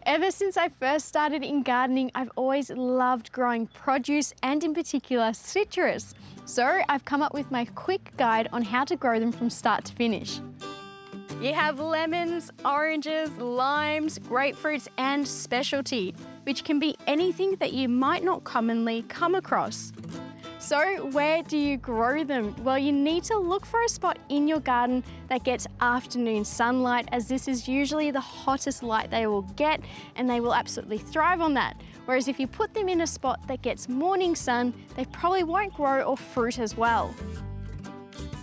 Ever since I first started in gardening, I've always loved growing produce and in particular citrus. So I've come up with my quick guide on how to grow them from start to finish. You have lemons, oranges, limes, grapefruits and specialty, which can be anything that you might not commonly come across. So where do you grow them? Well, you need to look for a spot in your garden that gets afternoon sunlight, as this is usually the hottest light they will get and they will absolutely thrive on that. Whereas if you put them in a spot that gets morning sun, they probably won't grow or fruit as well.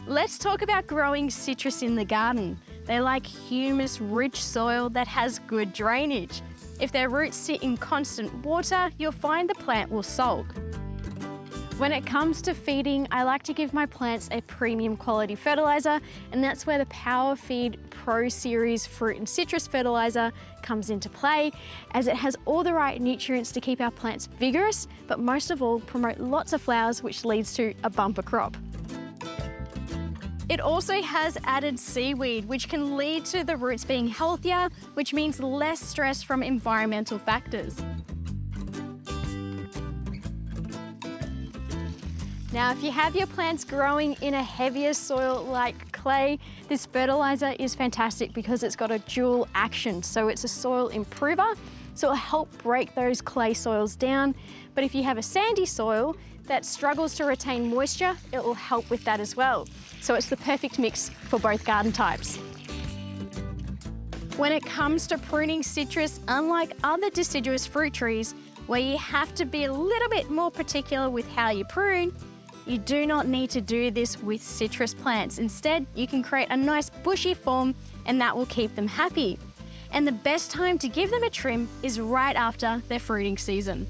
Let's talk about growing citrus in the garden. They like humus-rich soil that has good drainage. If their roots sit in constant water, you'll find the plant will sulk. When it comes to feeding, I like to give my plants a premium quality fertiliser, and that's where the Power Feed Pro Series fruit and citrus fertiliser comes into play, as it has all the right nutrients to keep our plants vigorous, but most of all promote lots of flowers, which leads to a bumper crop. It also has added seaweed, which can lead to the roots being healthier, which means less stress from environmental factors. Now, if you have your plants growing in a heavier soil like clay, this fertiliser is fantastic because it's got a dual action. So it's a soil improver, so it'll help break those clay soils down. But if you have a sandy soil that struggles to retain moisture, it will help with that as well. So it's the perfect mix for both garden types. When it comes to pruning citrus, unlike other deciduous fruit trees, where you have to be a little bit more particular with how you prune, you do not need to do this with citrus plants. Instead, you can create a nice bushy form and that will keep them happy. And the best time to give them a trim is right after their fruiting season.